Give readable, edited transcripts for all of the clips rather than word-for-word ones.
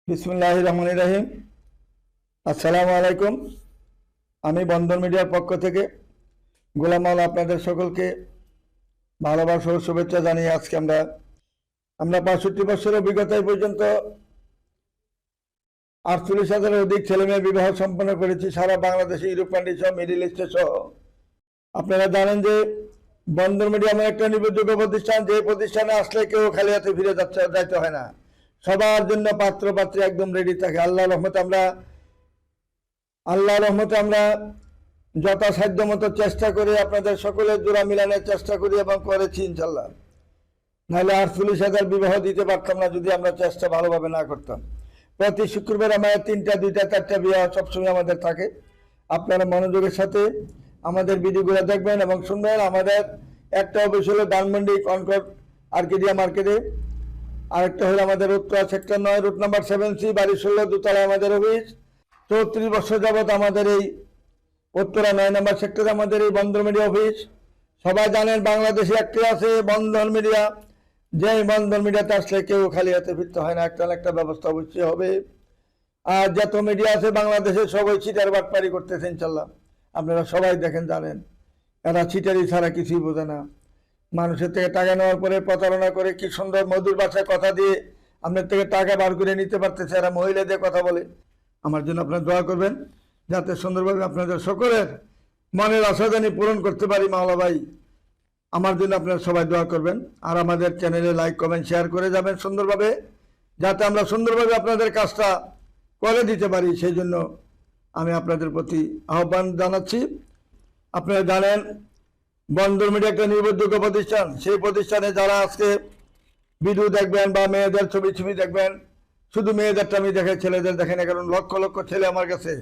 বিসমিল্লাহির রহমানির রহিম। আসসালামু আলাইকুম। আমি বন্ধন মিডিয়ার পক্ষ থেকে গোলাম মাওলা আপনাদের সকলকে ভালোবাসা ও শুভেচ্ছা জানিয়ে আজকে আমরা ৬৫ বছরের অভিজ্ঞতা পর্যন্ত ৪৮,০০০-এর অধিক ছেলেমেয়ে বিবাহ সম্পন্ন করেছি সারা বাংলাদেশে, ইউরোপ কান্ট্রি সহ, মিডিল ইস্টে সহ। আপনারা জানেন যে বন্ধন মিডিয়া এমন একটা নির্ভরযোগ্য প্রতিষ্ঠান, যে প্রতিষ্ঠানে আসলে কেউ খালি হাতে ফিরে যাইতে হয় না। সবার জন্য পাত্র পাত্রী একদম রেডি থাকে। আল্লাহর রহমতে আমরা যথাসাধ্য মতো চেষ্টা করি, আপনাদের সকলের জোড়া মিলানোর চেষ্টা করি এবং করেছি ইনশাল্লাহ। নাহলে ৪৮,০০০ বিবাহ দিতে পারতাম না যদি আমরা চেষ্টা ভালোভাবে না করতাম। প্রতি শুক্রবার আমাদের 3টা 2টা 4টা বিবাহ সবসময় আমাদের থাকে। আপনারা মনোযোগের সাথে আমাদের ভিডিওগুলো দেখবেন এবং শুনবেন। আমাদের একটা অফিস হলো ধানমন্ডি কনকর্ড আর্কেডিয়া মার্কেটে, আরেকটা হলো আমাদের Uttara sector 9 root number 7C বাড়ি 16 দোতলায় আমাদের অফিস। 34 বছর যাবৎ আমাদের এই উত্তরা 9 নম্বর সেক্টরে আমাদের এই বন্ধন মিডিয়া অফিস। সবাই জানেন বাংলাদেশে একটি আছে বন্ধন মিডিয়া, যে বন্ধন মিডিয়াতে আসলে কেউ খালি হাতে ফিরতে হয় না, একটা না একটা ব্যবস্থা অবশ্যই হবে। আর যত মিডিয়া আছে বাংলাদেশে সবাই চিটার বাটপারি করতেছে ইনশাল্লাহ। আপনারা সবাই দেখেন, জানেন এরা চিটারি ছাড়া কিছুই বোঝে না। মানুষের থেকে টাকা নেওয়ার পরে প্রতারণা করে কি সুন্দর মধুর ভাষায় কথা দিয়ে আপনার থেকে টাকা বার করে নিতে পারতেছে। এরা মহিলাদের কথা বলে। আমার জন্য আপনারা দোয়া করবেন যাতে সুন্দরভাবে আপনাদের সকলের মনের আশা জানি পূরণ করতে পারি। মাওলা ভাই, আমার জন্য আপনারা সবাই দোয়া করবেন। আর আমাদের চ্যানেলে লাইক কমেন্ট শেয়ার করে যাবেন সুন্দরভাবে, যাতে আমরা সুন্দরভাবে আপনাদের কাজটা করে দিতে পারি। সেই জন্য আমি আপনাদের প্রতি আহ্বান জানাচ্ছি। আপনারা জানেন বন্ধন মিডিয়া একটা নির্ভরযোগ্য প্রতিষ্ঠান। সেই প্রতিষ্ঠানে যারা আজকে ভিডিও দেখবেন বা মেয়েদের ছবি দেখবেন, শুধু মেয়েদেরটা আমি দেখাই, ছেলেদের দেখেন না। কারণ লক্ষ লক্ষ ছেলে আমার কাছে,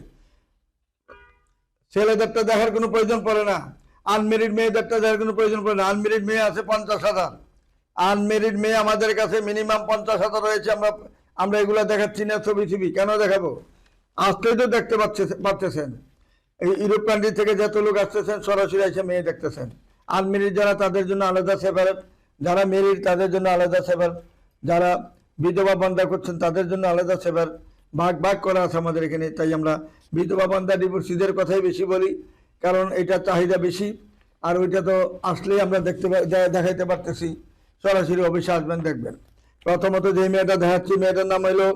ছেলেদেরটা দেখার কোনো প্রয়োজন পড়ে না। আনমেরিড মেয়েদেরটা দেখার কোনো প্রয়োজন পড়ে না। আনমেরিড মেয়ে আছে 50,000। আনমেরিড মেয়ে আমাদের কাছে মিনিমাম 50,000 রয়েছে। আমরা এগুলো দেখাচ্ছি না ছবি কেন দেখাবো? আসলেই তো দেখতে পাচ্ছেন। এই ইউরোপ কান্ট্রি থেকে যত লোক আসতেছেন সরাসরি এসে মেয়ে দেখতেছেন। আনমেরিড যারা তাদের জন্য আলাদা সেপারেট, যারা মেরিড তাদের জন্য আলাদা সেপারেট, যারা বিধবা বান্ধা করছেন তাদের জন্য আলাদা সেপারেট, ভাগ করা আছে আমাদের এখানে। তাই আমরা বিধবা বান্ধা ডিভোর্সিদের কথাই বেশি বলি, কারণ এটা চাহিদা বেশি। আর ওইটা তো আসলেই আমরা দেখাইতে পারতেছি। সরাসরি অফিসে আসবেন, দেখবেন। প্রথমত যে মেয়েটা দেখাচ্ছি, মেয়েটার নাম হলো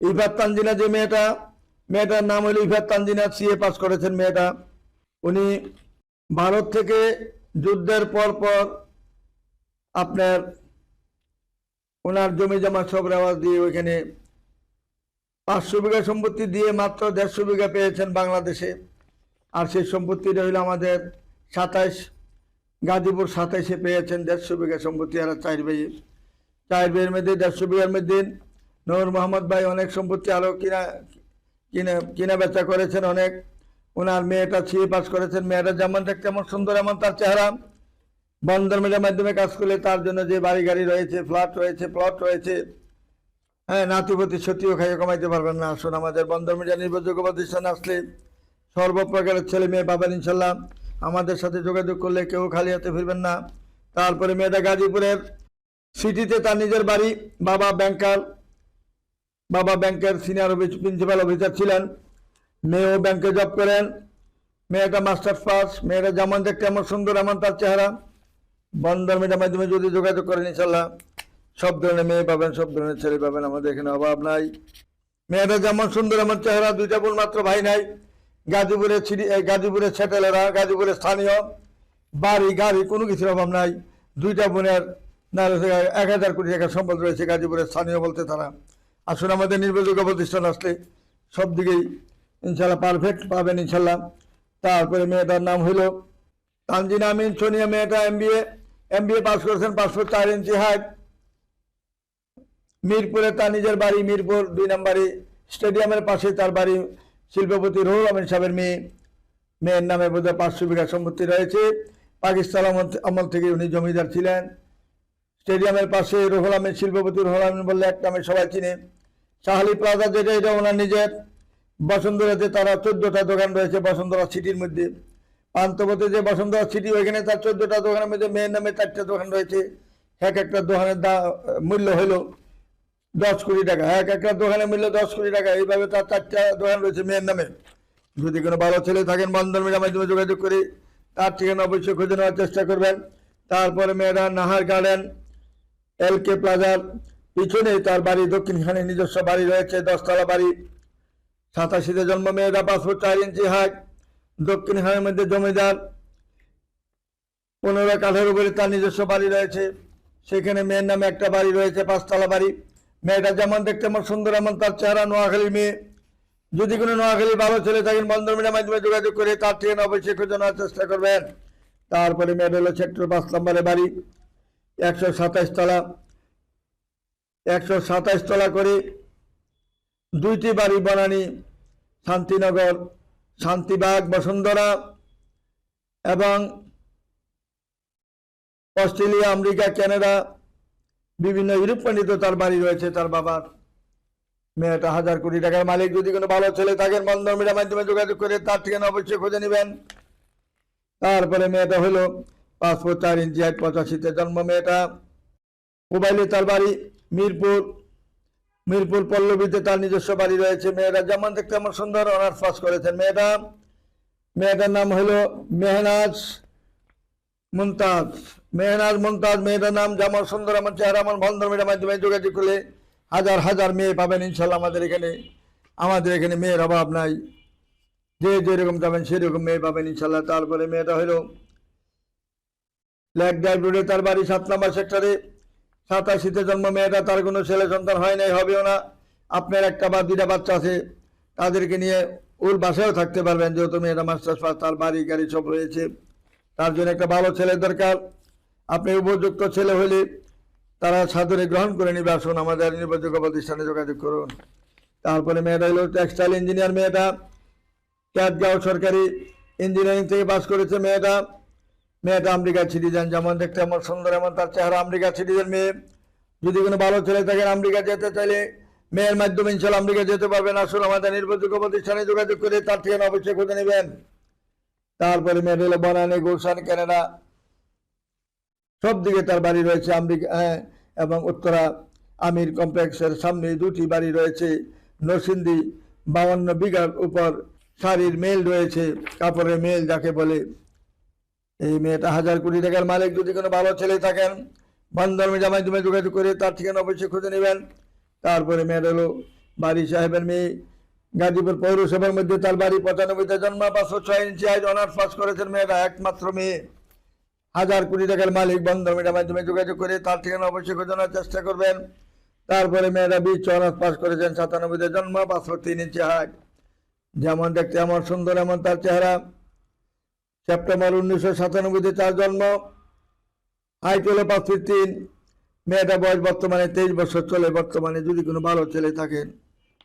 ইফাত তানজিনা। যে মেয়েটার নাম হলো ইফাত তানজিনা, CA পাস করেছেন মেয়েটা। উনি ভারত থেকে যুদ্ধের পর আপনার ওনার জমি জমা সব রেওয়াজ দিয়ে ওইখানে 500 বিঘা সম্পত্তি দিয়ে মাত্র 150 বিঘা পেয়েছেন বাংলাদেশে। আর সেই সম্পত্তিটা হইল আমাদের 27 গাজীপুর 27-এ পেয়েছেন 150 বিঘা সম্পত্তি। আর 4 ভাইয়ের মধ্যে 150 বিঘার মধ্যে নূর মোহাম্মদ ভাই অনেক সম্পত্তি আরও কিনা বেচা করেছেন অনেক। ওনার মেয়েটা CA পাস করেছেন। মেয়েটা যেমন দেখতে এমন সুন্দর, এমন তার চেহারা। বন্ধন মিডিয়ার মাধ্যমে কাজ করলে তার জন্য যে বাড়ি গাড়ি রয়েছে, ফ্ল্যাট রয়েছে, প্লট রয়েছে, হ্যাঁ, নাতিপতি সত্যিও খাইয়ে কমাইতে পারবেন না। আসুন আমাদের বন্ধন মিডিয়া নির্ভরযোগ্য প্রতিষ্ঠানে আসলে সর্বপ্রকারের ছেলে মেয়ে পাবেন ইনশাল্লাহ। আমাদের সাথে যোগাযোগ করলে কেউ খালি হাতে ফিরবেন না। তারপরে মেয়েটা গাজীপুরের সিটিতে তার নিজের বাড়ি। বাবা ব্যাংকের সিনিয়র প্রিন্সিপাল অফিসার ছিলেন। মেয়েও ব্যাংকে জব করেন। মেয়েটা মাস্টার্স পাস। মেয়েটা যেমন দেখতে এমন সুন্দর, এমন তার চেহারা। বন্ধন মিডিয়ার মাধ্যমে যদি যোগাযোগ করেন ইনশাল্লাহ সব ধরনের মেয়ে পাবেন, সব ধরনের ছেলে পাবেন। আমাদের এখানে অভাব নাই। মেয়েটা যেমন সুন্দর এমন চেহারা। 2টা বোন মাত্র, ভাই নাই। গাজীপুরের ছেটেলেরা, গাজীপুরের স্থানীয়, বাড়ি গাড়ি কোনো কিছুর অভাব নাই। 2টা বোনের 1,000 কোটি টাকার সম্পদ রয়েছে গাজীপুরের স্থানীয় বলতে তারা। আসুন আমাদের নির্ভরযোগ্য প্রতিষ্ঠান আসলে সব দিকেই ইনশাল্লাহ পারফেক্ট পাবেন ইনশাল্লাহ। তারপরে মেয়েটার নাম হইল তানজিনা আমিন সোনিয়া। মেয়েটা MBA পাস করেছেন, 5 ফুট 4 ইঞ্চি হাইট। মিরপুরে তার নিজের বাড়ি, মিরপুর 2 নম্বরে স্টেডিয়ামের পাশে তার বাড়ি। শিল্পপতি রুহুল আমিন সাহেবের মেয়ের নামে বোধহয় 500 বিঘা সম্পত্তি রয়েছে। পাকিস্তান আমল থেকে উনি জমিদার ছিলেন। স্টেডিয়ামের পাশে রুহুল আমিন, শিল্পপতি রুহুল আমিন বললে এক নামে সবাই চিনে। শাহালি প্লাজা যেটা, এটা ওনার নিজের। বসুন্ধরাতে তারা 14টা দোকান রয়েছে বসুন্ধরা সিটির মধ্যে। পান্থপথে যে বসুন্ধরা সিটি, ওইখানে তার 14টা দোকানের মধ্যে মেয়ের নামে 4টা দোকান রয়েছে। এক একটা দোকানের মূল্য হইল 10 কোটি টাকা, এক একটা দোকানে মিললে 10 কোটি টাকা। এইভাবে তার 4টা দোকান রয়েছে মেয়ের নামে। যদি কোনো ভালো ছেলে থাকেন বন্ধন মিডিয়ার মাধ্যমে যোগাযোগ করে তার ঠিকানা অবশ্যই খুঁজে নেওয়ার চেষ্টা করবেন। তারপরে মেয়েরা নাহার গার্ডেন LK প্লাজার পিছনে তার বাড়ি, দক্ষিণখানে নিজস্ব বাড়ি রয়েছে, 10তলা বাড়ি। 87-তে জন্ম, মেয়েরা 5 ফুট 4 ইঞ্চি হাইট, দক্ষিণখানের মধ্যে জমিদার, 15 কাঠার উপরে তার নিজস্ব বাড়ি রয়েছে। সেখানে মেয়ের নামে একটা বাড়ি রয়েছে, 5তলা বাড়ি। মেয়েটা যেমন দেখতে আমার সুন্দর, এমন তার চেহারা। নোয়াখালী মেয়ে। যদি কোনো নোয়াখালী ভালো ছেলে থাকেন বন্ধন মিডিয়ার মাধ্যমে যোগাযোগ করে তার ঠিকানা অবশ্যই খুঁজে নেওয়ার চেষ্টা করবেন। তারপরে মেয়েটা হলো সেক্টর 5 নম্বরে বাড়ি, 127 তলা। 127 তলা করে 2টি বাড়ি, বনানী, শান্তিনগর, শান্তিবাগ, বসুন্ধরা এবং অস্ট্রেলিয়া, আমেরিকা, কানাডা, বিভিন্ন ইউরোপ খণ্ডিত তার বাড়ি রয়েছে তার বাবার। মেয়েটা 1000 কোটি টাকার মালিক। যদি কোনো ভালো ছেলে থাকেন বন্ধন মিডিয়ার মাধ্যমে যোগাযোগ করে তার ঠিকানা অবশ্যই খুঁজে নেবেন। তারপরে মেয়েটা হলো 5 ফুট 4 ইঞ্চি হাইট, 85-তে জন্ম। মেয়েটা মোবাইলে তার বাড়ি, মিরপুর পল্লবীতে তার নিজস্ব বাড়ি রয়েছে। মেয়েটা যেমন দেখতে আমার সুন্দর, অনার্স পাস করেছেন। মেয়েটার নাম হলো মেহনাজ মুমতাজ। মেয়েটার নাম যেমন সুন্দর, আমার চেহারা, আমার বন্ধন মিডিয়ার মাধ্যমে যোগাযোগ করলে হাজার হাজার মেয়ে পাবেন ইনশাল্লাহ। আমাদের এখানে মেয়ের অভাব নাই। যে যেরকম যাবেন সেরকম মেয়ে পাবেন ইনশাল্লাহ। তারপরে মেয়েটা হলো লেক ড্রাইভ রোডে তার বাড়ি, 7 নম্বর সেক্টরে। 87-তে জন্ম। মেয়েটা, তার কোনো ছেলে সন্তান হয় নাই, হবেও না। আপনার একটা বা 2টা বাচ্চা আছে, তাদেরকে নিয়ে ওর বাসায়ও থাকতে পারবেন, যেহেতু মেয়েটা মাস্টার্স পাস, তার বাড়ি গাড়ি সব রয়েছে। তার জন্য একটা ভালো ছেলে দরকার। আপনি উপযুক্ত ছেলে হলে তারা সাদরে গ্রহণ করে নিবে। আসুন আমাদের নির্ভরযোগ্য প্রতিষ্ঠানে যোগাযোগ করুন। তারপরে মেয়েটা হলো টেক্সটাইল ইঞ্জিনিয়ার। মেয়েটা ক্যাটগাঁও সরকারি ইঞ্জিনিয়ারিং থেকে পাস করেছে। মেয়েটা আমেরিকার সিটিজেন। যেমন দেখতে আমার সুন্দর, এমন তার চেহারা। আমেরিকার সিটিজেন মেয়ে। যদি কোনো ভালো ছেলে থাকেন আমেরিকা যেতে চাইলে মেয়ের মাধ্যমে ইনশাল্লাহ আমেরিকা যেতে পারবেন। আসুন আমাদের নির্ভরযোগ্য প্রতিষ্ঠানে যোগাযোগ করে তার ঠিকানা অবশ্যই খুঁজে নেবেন। তারপরে মেয়েটা হলো বনানী, গুলশান, কানাডা, সব দিকে তার বাড়ি রয়েছে। আমেরিকা এবং উত্তরা আমির কমপ্লেক্সের সামনে 2টি বাড়ি রয়েছে। নরসিংদী 52 বিঘার উপর শাড়ির মেল রয়েছে, কাপড়ের মেল যাকে বলে। এই মেয়েটা 1000 কোটি টাকার মালিক। যদি কোনো ভালো ছেলে থাকেন বন্ধন মিডিয়ার মাধ্যমে যোগাযোগ করে তার ঠিকানা অবশ্যই খুঁজে নেবেন। তারপরে মেয়েটা হলো বাড়ি সাহেবের মেয়ে, গাজীপুর পৌরসভার মধ্যে তার বাড়ি। 95-তে জন্ম, 5 ফুট 6 ইঞ্চি হাইট, অনার্স পাস করেছেন। মেয়েটা একমাত্র মেয়ে, 1000 কোটি টাকার মালিক। বন্ধন মিডিয়ার মাধ্যমে যোগাযোগ করে তার ঠিকানা অবশ্যই খোঁজানোর চেষ্টা করবেন। তারপরে মেয়েরা 20 অনার্স পাস করেছেন। 97-তে জন্ম, 5 ফুট 3 ইঞ্চি হাইট, যেমন দেখতে আমার সুন্দর, এমন তার চেহারা। সেপ্টেম্বর 1997-তে তার জন্ম। হাইট হলো 5 ফিট 3। মেয়েটা বয়স বর্তমানে 23 বছর চলে বর্তমানে। যদি কোনো ভালো ছেলে থাকেন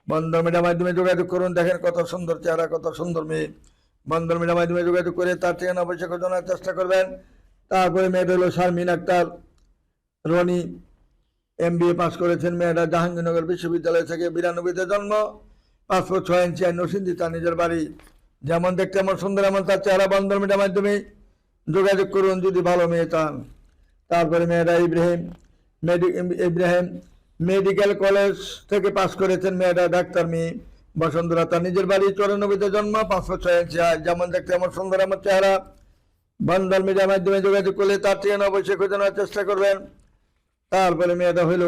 বন্ধন মিডিয়ার মাধ্যমে যোগাযোগ করুন। দেখেন কত সুন্দর চেহারা, কত সুন্দর মেয়ে। বন্ধন মিডিয়ার মাধ্যমে যোগাযোগ করে তার ঠিকানা অবশ্যই খোঁজানোর চেষ্টা করবেন। তারপরে মেয়েটা হলো শারমিন আক্তার রনি, MBA পাস করেছেন। মেয়েটা জাহাঙ্গীরনগর বিশ্ববিদ্যালয় থেকে। 92-তে জন্ম, 5 ফুট 6 ইঞ্চি, নরসিংদী তার নিজের বাড়ি। যেমন দেখতে আমার সুন্দর, এমন তার চেহারা। বন্ধন মিডিয়ার মাধ্যমে যোগাযোগ করুন যদি ভালো মেয়ে চান। তারপরে মেয়েরা ইব্রাহিম মেডিকেল কলেজ থেকে পাস করেছেন। মেয়েটা ডাক্তার মেয়ে, বসুন্ধরা তার নিজের বাড়ি। 94-তে জন্ম, 5 ফুট 6 ইঞ্চি। যেমন দেখতে আমার সুন্দর, আমার চেহারা। বন্ধন মিডিয়ার মাধ্যমে যোগাযোগ করলে তার ঠিকানা অবশ্যই খোঁজানোর চেষ্টা করবেন। তারপরে মেয়েটা হইল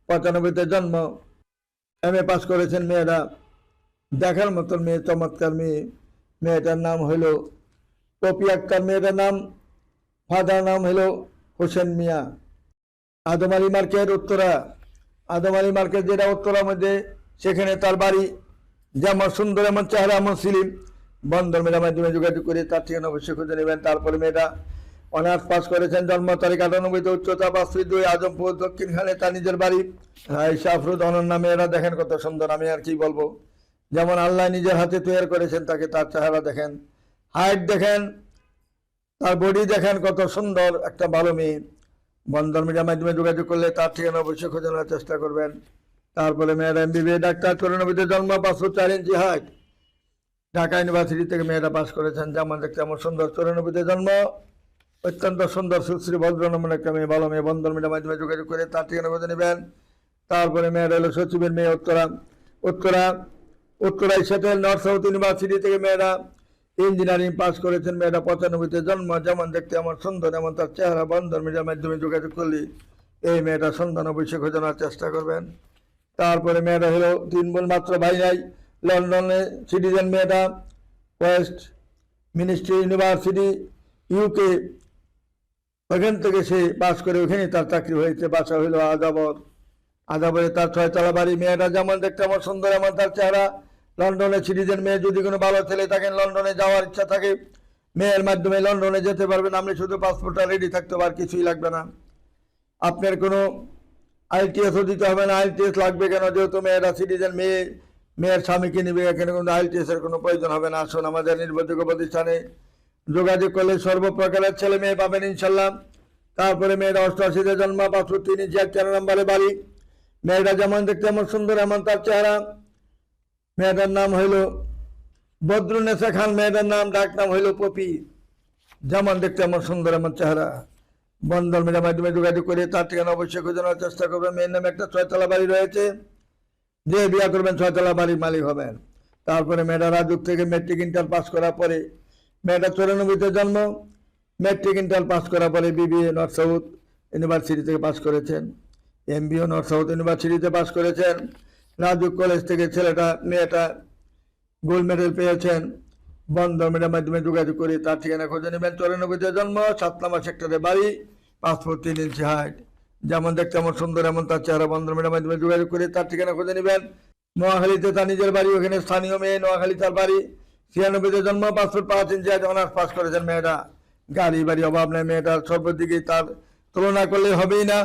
95-তে জন্ম, MA পাস করেছেন। মেয়েরা দেখার মতন মেয়ে, চমৎকার মেয়ে। মেয়েটার নাম হইল পপি আক্তার। মেয়েটার নাম, ফাদার নাম হইল হোসেন মিয়া। আদম আলী মার্কেট উত্তরা, আদম আলী মার্কেট যেটা উত্তরার মধ্যে, সেখানে তার বাড়ি। যেমন সুন্দর, এমন চেহারা, এমন সিলিম। বন্ধন মিডিয়ার মাধ্যমে যোগাযোগ করে তার ঠিকানা অবশ্যই খুঁজে নেবেন। তারপরে মেয়েটা অনার্স পাস করেছেন। জন্ম তারিখ 98-তে, উচ্চতা 5 ফিট 2, আজমপুর দক্ষিণখানে তার নিজের বাড়ি। শাফরুদ অনন্যা। মেয়েরা দেখেন কত সুন্দর, আমি আর কি বলবো। যেমন আল্লাহ নিজের হাতে তৈরি করেছেন তাকে। তার চেহারা দেখেন, হাইট দেখেন, তার বডি দেখেন, কত সুন্দর একটা ভালো মেয়ে। বন্ধন মিডিয়ার মাধ্যমে যোগাযোগ করলে তার ঠিকানা অবশ্যই খোঁজানোর চেষ্টা করবেন। তারপরে মেয়েরা MBBA ডাক্তার। 94-তে জন্ম, 5 ফুট 4 ইঞ্চি হাইট, ঢাকা ইউনিভার্সিটি থেকে মেয়েরা পাস করেছেন। যেমন দেখতে আমার সুন্দর। 94-তে জন্ম, অত্যন্ত সুন্দর সুশ্রী ভদ্র নমুনা একটা মেয়ে, ভালো মেয়ে। বন্ধন মিডিয়ার মাধ্যমে যোগাযোগ করে তার ঠিকানা খুঁজে নেবেন। তারপরে মেয়েটা হলো সচিবের মেয়ে উত্তরা উত্তরা উত্তরায় সেটেল নর্থ সাউথ ইউনিভার্সিটি থেকে মেয়েরা ইঞ্জিনিয়ারিং পাস করেছেন। মেয়েটা 95-তে জন্ম, যেমন দেখতে আমার সুন্দর, এমন তার চেহারা। বন্ধন মিডিয়ার মাধ্যমে যোগাযোগ করলে এই মেয়েটা সন্তান অবশ্যই খোঁজানোর চেষ্টা করবেন। তারপরে মেয়েটা হলো 3 বোন, মাত্র ভাই নাই। লন্ডনে সিটিজেন মেয়েটা, ওয়েস্ট মিনিস্ট্রি ইউনিভার্সিটি ইউকে, ওখান থেকে সে পাস করে ওখানে তার চাকরি হয়েছে। বাসা হইল আদাবরে তার 6 তলা বাড়ি। মেয়েটা যেমন দেখতে আমার সুন্দর, এমন তার চেহারা। লন্ডনে সিটিজেন মেয়ে, যদি কোনো ভালো ছেলে থাকেন, লন্ডনে যাওয়ার ইচ্ছা থাকে, মেয়ের মাধ্যমে লন্ডনে যেতে পারবেন। আপনি শুধু পাসপোর্টটা রেডি থাকতে হবে, আর কিছুই লাগবে না। আপনার কোনো আইএলটিএসও দিতে হবে না। আইএলটিএস লাগবে কেন? যেহেতু মেয়েরা সিটিজেন মেয়ে, মেয়ের স্বামীকে নিবে, এখানে কোনো আইএলটিএসের কোনো প্রয়োজন হবে না। আসুন আমাদের নির্ভরযোগ্য প্রতিষ্ঠানে যোগাযোগ করলে সর্বপ্রকারের ছেলে মেয়ে পাবেন ইনশাল্লাহ। তারপরে মেয়েরা 88-তে জন্ম, 65 ইঞ্চি 4 নম্বরে বাড়ি। মেয়েটা যেমন দেখতে এমন সুন্দর, এমন তার চেহারা। মেয়েটার নাম হইল বদরুন্নেসা খান। মেয়েটার নাম, ডাক নাম হইল পপি। যেমন দেখতে এমন সুন্দর, এমন চেহারা। বন্ধন মেয়ের মাধ্যমে যোগাযোগ করে তার ঠিকানা অবশ্যই খোঁজানোর চেষ্টা করবেন। মেয়ের নামে একটা 6 তলা বাড়ি রয়েছে, যে বিয়ে করবেন 6 তলা বাড়ির মালিক হবেন। তারপরে মেয়েটা রাজুক থেকে মেট্রিক ইন্টার পাস করার পরে, মেয়েটা 94-তে জন্ম, মেট্রিক ইন্টার পাস করার পরে বিবিএ নর্থ সাউথ ইউনিভার্সিটি থেকে পাস করেছেন। এমবিও নর্থ সাউথ ইউনিভার্সিটিতে পাস করেছেন। রাজুক কলেজ থেকে মেয়েটা গোল্ড মেডেল পেয়েছেন। বন্ধন মেয়ের মাধ্যমে যোগাযোগ করে তার ঠিকানা খুঁজে নেবেন। 94-তে জন্ম, 7 নম্বর সেক্টরে বাড়ি, পাসপোর্ট 3 ইঞ্চি হাইট। যেমন দেখতে আমার সুন্দর, এমন তার চেহারা। বন্ধন মেয়ের মাধ্যমে যোগাযোগ করে তার ঠিকানা খুঁজে নেবেন। নোয়াখালীতে তার নিজের বাড়ি, ওখানে স্থানীয় মেয়ে, নোয়াখালী তার বাড়ি। 96-তে জন্ম, পাসপোর্ট 5 ইঞ্চি হাইট, অনার্স পাস করেছেন। মেয়েটা গাড়ি বাড়ি অভাব নেই। মেয়েটার সর্বদিকে তার তুলনা করলে হবেই না।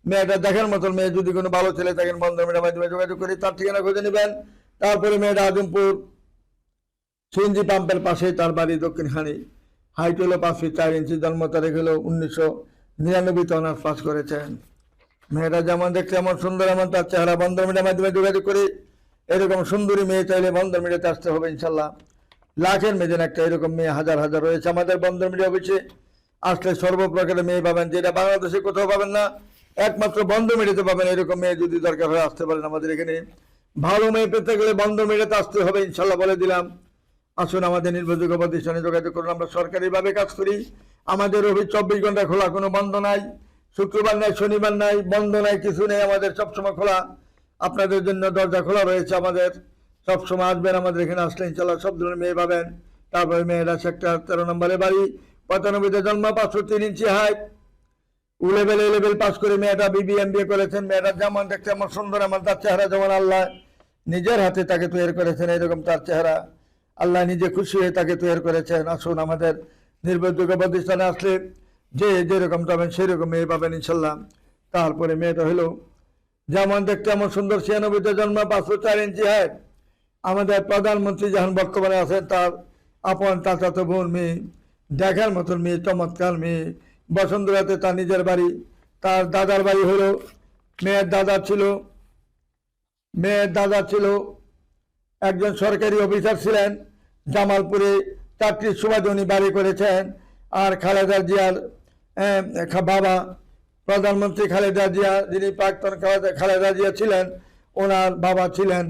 মেয়েটা দেখার মতন মেয়ে, যদি কোনো ভালো ছেলে থাকেন, বন্ধন মেয়ের মাধ্যমে যোগাযোগ করে তার ঠিকানা খুঁজে নেবেন। তারপরে মেয়েটা আজমপুর সিএনজি পাম্পের পাশে তার বাড়ি, দক্ষিণখানি। হাইট হলো 5 ফিট 4 ইঞ্চি। জন্ম তারিখ হলো 1999-তে অনার্স পাস করেছেন। মেয়েটা যেমন দেখতে এমন সুন্দর, এমন তার চেহারা। বন্ধন মেয়ের মাধ্যমে যোগাযোগ করে এরকম সুন্দরী মেয়ে চাইলে বন্ধন মিডিয়াতে আসতে হবে ইনশাল্লাহ। লাখের মেয়েদের একটা এরকম মেয়ে হাজার হাজার রয়েছে আমাদের বন্ধন মিডিয়া অফিসে। আসলে সর্বপ্রকারের মেয়ে পাবেন, যেটা বাংলাদেশে কোথাও পাবেন না, একমাত্র বন্ধন মিডিয়াতে পাবেন। এরকম মেয়ে যদি দরকার হয় আসতে পারেন আমাদের এখানে। ভালো মেয়ে পেতে গেলে বন্ধন মিডিয়াতে আসতে হবে ইনশাল্লাহ, বলে দিলাম। আসুন আমাদের নির্ভরযোগ্য প্রতিষ্ঠানে যোগাযোগ করুন। আমরা সরকারিভাবে কাজ করি। আমাদের অফিস 24 ঘন্টা খোলা, কোনো বন্ধ নাই। শুক্রবার নাই, শনিবার নাই, বন্ধ নাই, কিছু নেই। আমাদের সবসময় খোলা, আপনাদের জন্য দরজা খোলা রয়েছে আমাদের। সবসময় আসবেন আমাদের এখানে। আসলে ইনশাল্লাহ সব ধরনের মেয়ে পাবেন। তারপরে মেয়েরা সেক্টর 13 নম্বরে বাড়ি, 95-তে জন্ম, 503 ইঞ্চি হাইট। ও লেভেল পাস করে মেয়েটা এমবিএ করেছেন। মেয়েটা যেমন দেখতে এমন সুন্দর, এমন তার চেহারা। যেমন আল্লাহ নিজের হাতে তাকে তৈরি করেছেন, এরকম তার চেহারা। আল্লাহ নিজে খুশি হয়ে তাকে তৈরি করেছেন। আসুন আমাদের নির্ভরযোগ্য প্রতিষ্ঠানে আসলে যে যেরকম পাবেন সেরকম মেয়ে পাবেন ইনশাল্লাহ। তারপরে মেয়েটা হলো যেমন দেখতে এমন সুন্দর, 96-তে জন্ম, 504 ইঞ্চি হাইট। আমাদের প্রধানমন্ত্রী যখন বর্তমানে আছেন, তার আপন চাচাতো বোন মেয়ে, দেখার মতন মেয়ে, চমৎকার মেয়ে। বসুন্ধরাতে তার নিজের বাড়ি। তার দাদার বাড়ি হলো, মেয়ের দাদা ছিল একজন সরকারি অফিসার ছিলেন। জামালপুরে চাকরির সুবাদে উনি বাড়ি করেছেন। আর খালেদা জিয়ার বাবা, প্রধানমন্ত্রী খালেদা জিয়া, যিনি প্রাক্তন খালেদা জিয়া ছিলেন, ওনার বাবা ছিলেন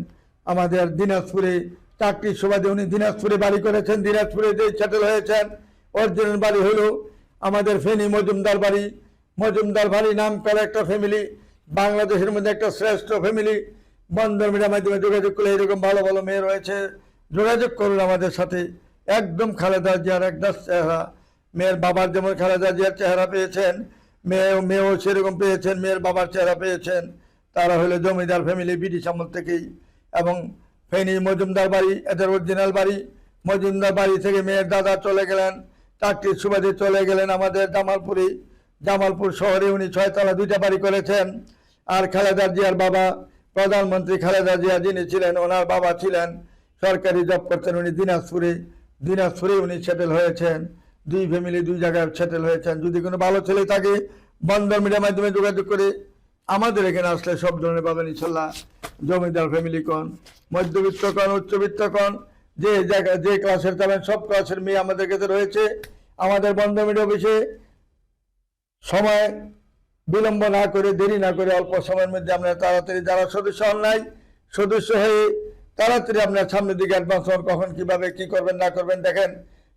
আমাদের দিনাজপুরে চাকরির সুবাদে উনি দিনাজপুরে বাড়ি করেছেন। দিনাজপুরে যে সেটেল হয়েছেন, অরিজিনাল বাড়ি হলো আমাদের ফেনী মজুমদার বাড়ি। মজুমদার বাড়ি নাম করা একটা ফ্যামিলি, বাংলাদেশের মধ্যে একটা শ্রেষ্ঠ ফ্যামিলি। বন্ধন মিডিয়ার মাধ্যমে যোগাযোগ করলে এরকম ভালো ভালো মেয়ে রয়েছে, যোগাযোগ করুন আমাদের সাথে। একদম খালেদা জিয়ার একটা চেহারা। মেয়ের বাবার যেমন খালেদা জিয়ার চেহারা পেয়েছেন, মেয়েও সেরকম পেয়েছেন, মেয়ের বাবার চেহারা পেয়েছেন। তারা হলো জমিদার ফ্যামিলি, ব্রিটিশ আমল থেকেই। এবং ফেনী মজুমদার বাড়ি এদের অরিজিনাল বাড়ি। মজুমদার বাড়ি থেকে মেয়ের দাদা চলে গেলেন, চাকরির সুবাদে চলে গেলেন আমাদের জামালপুরে। জামালপুর শহরে উনি 6 তলা 2টা বাড়ি করেছেন। আর খালেদা জিয়ার বাবা, প্রধানমন্ত্রী খালেদা জিয়া যিনি ছিলেন, ওনার বাবা ছিলেন সরকারি জব করতেন উনি দিনাজপুরে উনি সেটেল হয়েছেন। 2 ফ্যামিলি 2 জায়গায় সেটেল হয়েছেন। যদি কোনো ভালো ছেলে থাকে, বন্ধন মিডিয়ার মাধ্যমে যোগাযোগ করে আমাদের এখানে আসলে সব ধরনের পাবেন ইনশাল্লাহ। জমিদার ফ্যামিলি কন, মধ্যবিত্ত কন, উচ্চবিত্ত কন, যে জায়গায় যে ক্লাসের যাবেন, সব ক্লাসের মেয়ে আমাদের কাছে রয়েছে। আমাদের বন্ধন মিডিয়া অফিসে সময় বিলম্ব না করে, দেরি না করে অল্প সময়ের মধ্যে আপনারা তাড়াতাড়ি, যারা সদস্য হন নাই, সদস্য হয়ে তাড়াতাড়ি আপনার সামনের দিকে অ্যাডভান্স হন। কখন কিভাবে কি করবেন না করবেন দেখেন,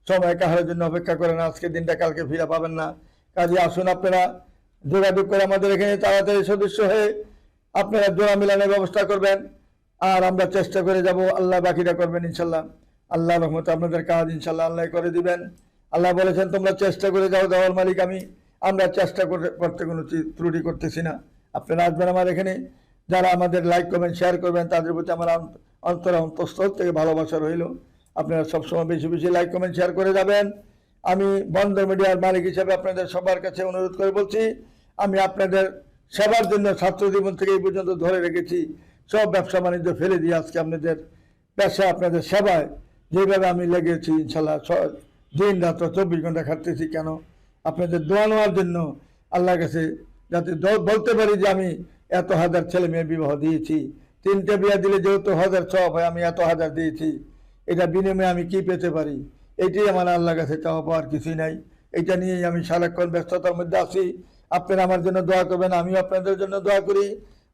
সময় কাহারের জন্য অপেক্ষা করেন। আজকের দিনটা কালকে ফিরে পাবেন না। কাজে আসুন আপনারা যোগাযোগ করে আমাদের এখানে তাড়াতাড়ি সদস্য হয়ে আপনারা জোড়া মিলানোর ব্যবস্থা করবেন। আর আমরা চেষ্টা করে যাব, আল্লাহ বাকিটা করবেন ইনশাল্লাহ। আল্লাহ রহমতে আপনাদের কাজ ইনশাল্লাহ আল্লাহ করে দিবেন। আল্লাহ বলেছেন তোমরা চেষ্টা করে যাও, দেওয়ার মালিক আমি। আমরা চেষ্টা করতে কোনো ত্রুটি করতেছি না। আপনারা আসবেন আমার এখানে। যারা আমাদের লাইক করবেন, শেয়ার করবেন, তাদের প্রতি আমার অন্তঃস্থল থেকে ভালোবাসা রইল। আপনারা সবসময় বেশি বেশি লাইক কমেন্ট শেয়ার করে যাবেন। আমি বন্দর মিডিয়ার মালিক হিসেবে আপনাদের সবার কাছে অনুরোধ করে বলছি, আমি আপনাদের সেবার জন্য ছাত্র জীবন থেকে এই পর্যন্ত ধরে রেখেছি। সব ব্যবসা বাণিজ্য ফেলে দিয়ে আজকে আপনাদের পেশা, আপনাদের সেবায় যেভাবে আমি লেগেছি ইনশাল্লাহ, দিন রাত্র 24 ঘন্টা খাটতেছি। কেন? আপনাদের দোয়া নেওয়ার জন্য, আল্লাহর কাছে যাতে বলতে পারি যে আমি এত হাজার ছেলে মেয়ে বিবাহ দিয়েছি। 3টে বিয়ে দিলে যেহেতু 1000 সওয়াব হয়, আমি এত হাজার দিয়েছি। এটা বিনিময়ে আমি কি পেতে পারি? এইটাই আমার আল্লাহর কাছে চাওয়া পাওয়ার কিছুই নাই। এটা নিয়েই আমি সারাক্ষণ ব্যস্ততার মধ্যে আছি। আপনারা আমার জন্য দোয়া করবেন, আমিও আপনাদের জন্য দোয়া করি।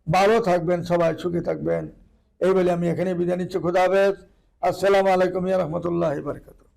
ভালো থাকবেন, সবাই সুখে থাকবেন। এই বলে আমি এখানে বিদায় নিচ্ছি। খুদা হাফেজ। আসসালামু আলাইকুম ওয়া রাহমাতুল্লাহি ওয়া বারাকাতুহু।